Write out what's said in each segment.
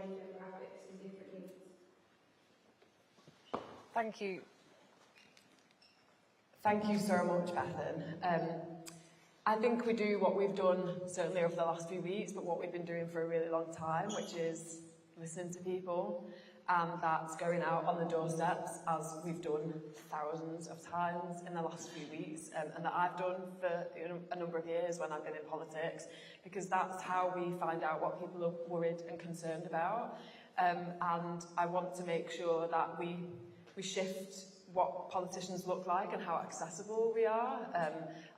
demographics and different needs. Thank you. Thank you so much, Bethan. I think we do what we've done, certainly over the last few weeks, but what we've been doing for a really long time, which is listening to people, and that's going out on the doorsteps, as we've done thousands of times in the last few weeks, and that I've done for a number of years when I've been in politics, because that's how we find out what people are worried and concerned about. And I want to make sure that we shift what politicians look like and how accessible we are.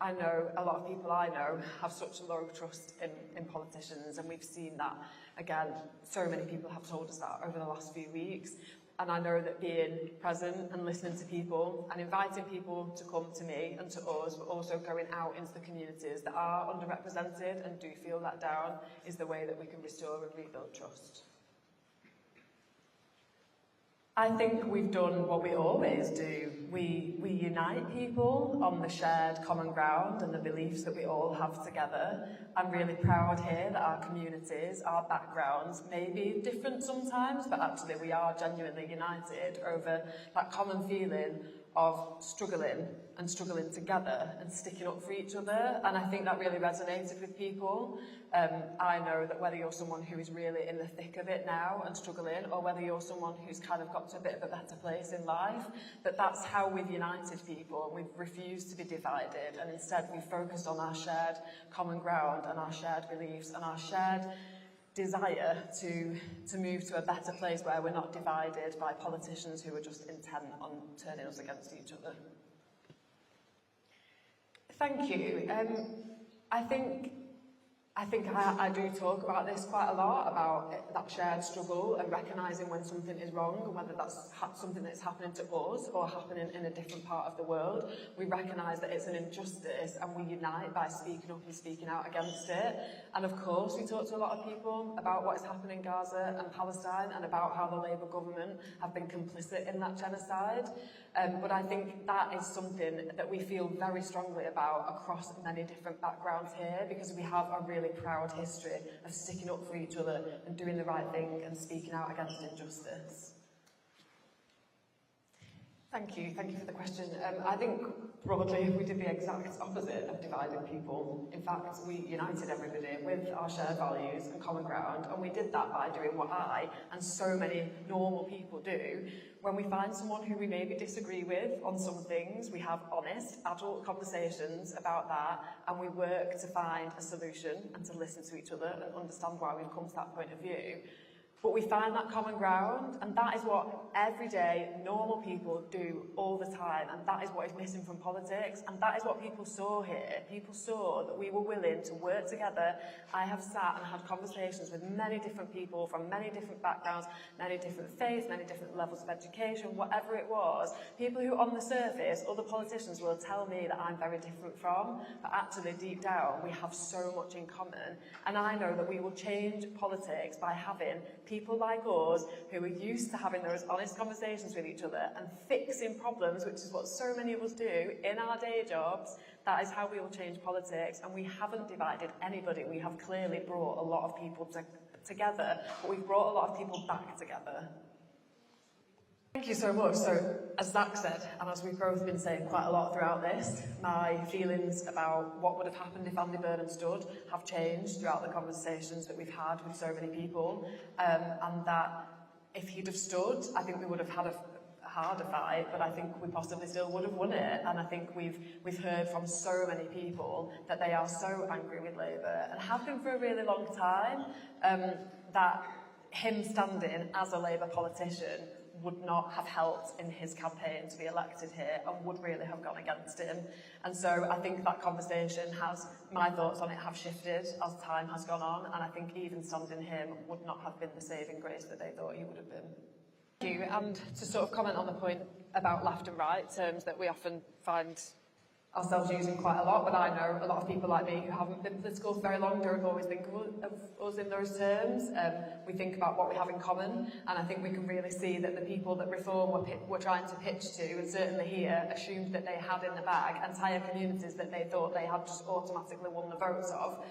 I know a lot of people I know have such low trust in politicians, and we've seen that again. So many people have told us that over the last few weeks. And I know that being present and listening to people and inviting people to come to me and to us, but also going out into the communities that are underrepresented and do feel let down, is the way that we can restore and rebuild trust. I think we've done what we always do. We unite people on the shared common ground and the beliefs that we all have together. I'm really proud here that our communities, our backgrounds may be different sometimes, but actually we are genuinely united over that common feeling of struggling together and sticking up for each other. And I think that really resonated with people. I know that whether you're someone who is really in the thick of it now and struggling, or whether you're someone who's kind of got to a bit of a better place in life, that's how we've united people. We've refused to be divided, and instead we've focused on our shared common ground and our shared beliefs and our shared desire to move to a better place where we're not divided by politicians who are just intent on turning us against each other. Thank you. I think I do talk about this quite a lot, about that shared struggle and recognising when something is wrong, and whether that's something that's happening to us or happening in a different part of the world. We recognise that it's an injustice, and we unite by speaking up and speaking out against it. And of course, we talk to a lot of people about what is happening in Gaza and Palestine, and about how the Labour government have been complicit in that genocide. But I think that is something that we feel very strongly about across many different backgrounds here, because we have a really proud history of sticking up for each other and doing the right thing and speaking out against injustice. Thank you for the question. I think broadly we did the exact opposite of dividing people. In fact, we united everybody with our shared values and common ground, and we did that by doing what I and so many normal people do. When we find someone who we maybe disagree with on some things, we have honest, adult conversations about that, and we work to find a solution and to listen to each other and understand why we've come to that point of view. But we find that common ground, and that is what everyday, normal people do all the time, and that is what is missing from politics, and that is what people saw here. People saw that we were willing to work together. I have sat and had conversations with many different people from many different backgrounds, many different faiths, many different levels of education, whatever it was. People who on the surface, other politicians will tell me that I'm very different from, but actually deep down we have so much in common. And I know that we will change politics by having people like us who are used to having those honest conversations with each other and fixing problems, which is what so many of us do in our day jobs. That is how we will change politics, and we haven't divided anybody. We have clearly brought a lot of people together, but we've brought a lot of people back together. Thank you so much. So, as Zach said, and as we've both been saying quite a lot throughout this, my feelings about what would have happened if Andy Burnham stood have changed throughout the conversations that we've had with so many people, and that if he'd have stood, I think we would have had a harder fight, but I think we possibly still would have won it. And I think we've heard from so many people that they are so angry with Labour, and have been for a really long time, that him standing as a Labour politician would not have helped in his campaign to be elected here, and would really have gone against him. And so I think that conversation my thoughts on it have shifted as time has gone on, and I think even standing him would not have been the saving grace that they thought he would have been. Thank you. And to sort of comment on the point about left and right, terms that we often find ourselves using quite a lot, but I know a lot of people like me who haven't been political for very long don't always think of us in those terms. We think about what we have in common, and I think we can really see that the people that Reform were trying to pitch to, and certainly here, assumed that they had in the bag entire communities that they thought they had just automatically won the votes of.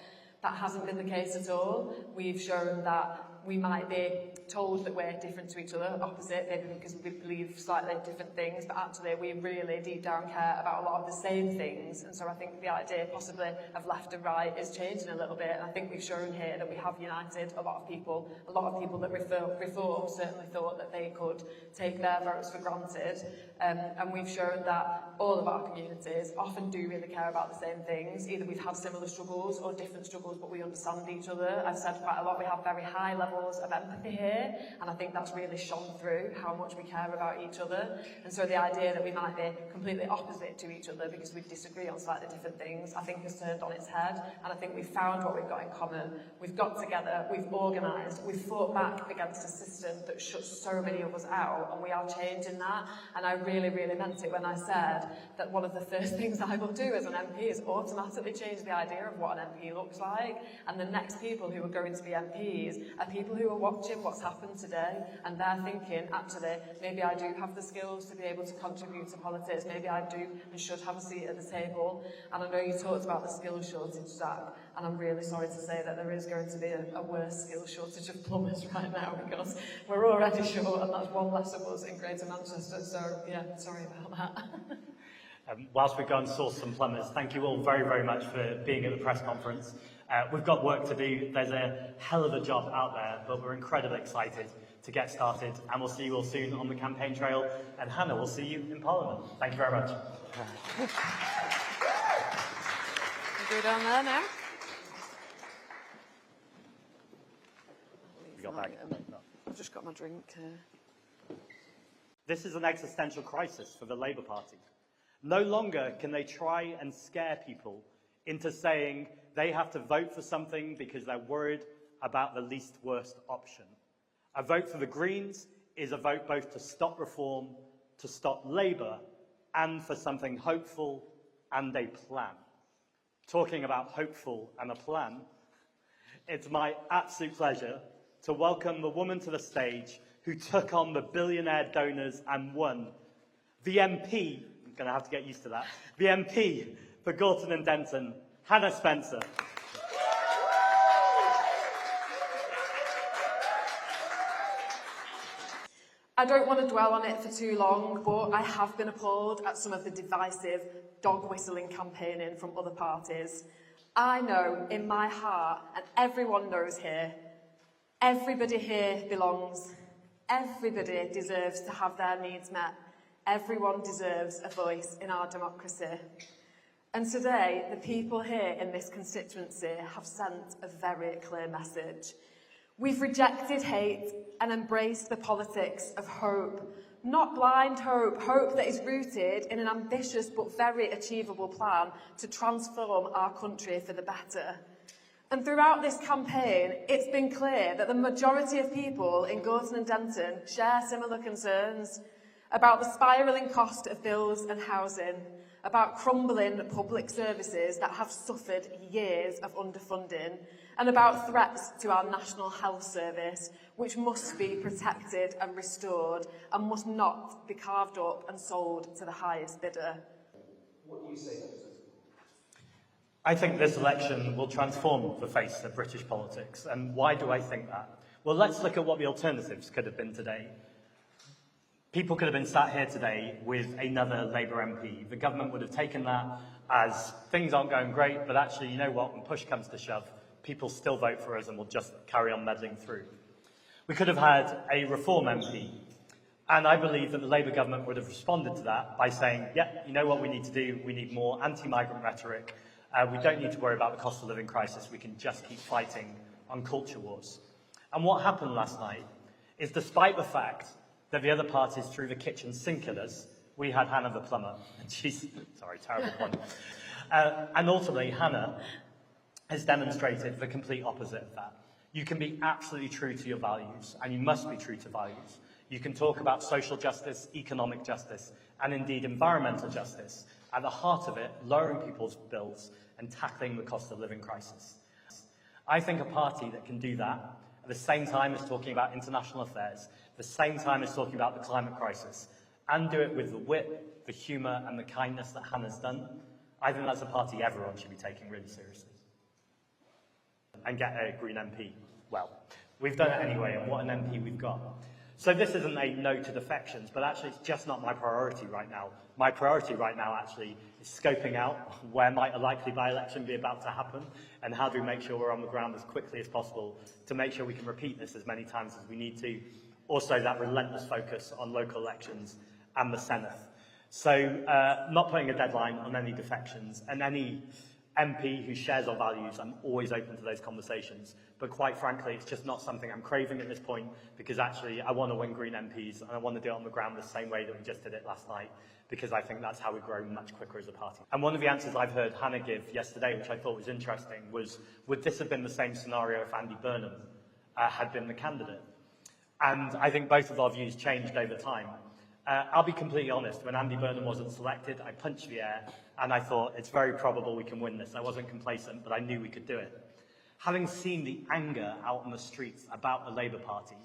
That hasn't been the case at all. We've shown that we might be told that we're different to each other, opposite, maybe because we believe slightly different things, but actually we really deep down care about a lot of the same things. And so I think the idea possibly of left and right is changing a little bit. And I think we've shown here that we have united a lot of people that reform certainly thought that they could take their votes for granted. And we've shown that all of our communities often do really care about the same things. Either we've had similar struggles or different struggles, but we understand each other. I've said quite a lot, we have very high levels of empathy here, and I think that's really shone through how much we care about each other. And so the idea that we might be completely opposite to each other because we disagree on slightly different things, I think has turned on its head, and I think we've found what we've got in common. We've got together, we've organised, we've fought back against a system that shuts so many of us out, and we are changing that. And I really, really meant it when I said that one of the first things I will do as an MP is automatically change the idea of what an MP looks like, and the next people who are going to be MPs are people who are watching what's happened today, and they're thinking, actually, maybe I do have the skills to be able to contribute to politics, maybe I do and should have a seat at the table. And I know you talked about the skills shortage, Zach, and I'm really sorry to say that there is going to be a worse skills shortage of plumbers right now, because we're already short, and that's one less of us in Greater Manchester, so yeah, sorry about that. Whilst we go and source some plumbers, thank you all very, very much for being at the press conference. We've got work to do. There's a hell of a job out there, but we're incredibly excited to get started, and we'll see you all soon on the campaign trail. And Hannah, we'll see you in Parliament. Thank you very much. Go down there now. You got back. I've just got my drink. This is an existential crisis for the Labour Party. No longer can they try and scare people into saying they have to vote for something because they're worried about the least worst option. A vote for the Greens is a vote both to stop reform, to stop Labour, and for something hopeful and a plan. Talking about hopeful and a plan, it's my absolute pleasure to welcome the woman to the stage who took on the billionaire donors and won. The MP, I'm going to have to get used to that, the MP for Gorton and Denton, Hannah Spencer. I don't want to dwell on it for too long, but I have been appalled at some of the divisive, dog-whistling campaigning from other parties. I know in my heart, and everyone knows here, everybody here belongs. Everybody deserves to have their needs met. Everyone deserves a voice in our democracy. And today, the people here in this constituency have sent a very clear message. We've rejected hate and embraced the politics of hope. Not blind hope, hope that is rooted in an ambitious but very achievable plan to transform our country for the better. And throughout this campaign, it's been clear that the majority of people in Gorton and Denton share similar concerns about the spiralling cost of bills and housing, about crumbling public services that have suffered years of underfunding, and about threats to our National Health Service, which must be protected and restored and must not be carved up and sold to the highest bidder. What do you say to this? I think this election will transform the face of British politics. And why do I think that? Well, let's look at what the alternatives could have been today. People could have been sat here today with another Labour MP. The government would have taken that as things aren't going great, but actually, you know what, when push comes to shove, people still vote for us and will just carry on meddling through. We could have had a Reform MP, and I believe that the Labour government would have responded to that by saying, yeah, you know what we need to do? We need more anti-migrant rhetoric. We don't need to worry about the cost of living crisis. We can just keep fighting on culture wars. And what happened last night is, despite the fact that the other parties threw the kitchen sink at us, we had Hannah the plumber, and she's, sorry, terrible one. And ultimately, Hannah has demonstrated the complete opposite of that. You can be absolutely true to your values, and you must be true to values. You can talk about social justice, economic justice, and indeed environmental justice. At the heart of it, lowering people's bills and tackling the cost of living crisis. I think a party that can do that at the same time as talking about international affairs, at the same time as talking about the climate crisis, and do it with the wit, the humour and the kindness that Hannah's done, I think that's a party everyone should be taking really seriously. And get a Green MP, well, We've done it anyway, and what an MP we've got. So this isn't a no to defections, but actually it's just not my priority right now. My priority right now actually is scoping out where might a likely by-election be about to happen, and how do we make sure we're on the ground as quickly as possible to make sure we can repeat this as many times as we need to. Also that relentless focus on local elections and the Senate. So not putting a deadline on any defections, and any MP who shares our values, I'm always open to those conversations. But quite frankly, it's just not something I'm craving at this point, because actually I want to win Green MPs and I want to do it on the ground the same way that we just did it last night, because I think that's how we grow much quicker as a party. And one of the answers I've heard Hannah give yesterday, which I thought was interesting, was, would this have been the same scenario if Andy Burnham had been the candidate? And I think both of our views changed over time. I'll be completely honest, when Andy Burnham wasn't selected, I punched the air and I thought, it's very probable we can win this. I wasn't complacent, but I knew we could do it. Having seen the anger out on the streets about the Labour Party,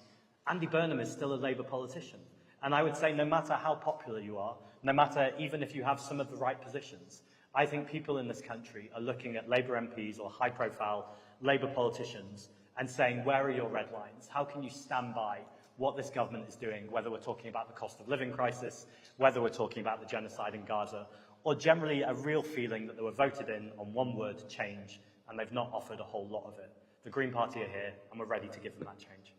Andy Burnham is still a Labour politician. And I would say no matter how popular you are, no matter even if you have some of the right positions, I think people in this country are looking at Labour MPs or high-profile Labour politicians and saying, where are your red lines? How can you stand by what this government is doing, whether we're talking about the cost of living crisis, whether we're talking about the genocide in Gaza, or generally a real feeling that they were voted in on one word, change, and they've not offered a whole lot of it. The Green Party are here, and we're ready to give them that change.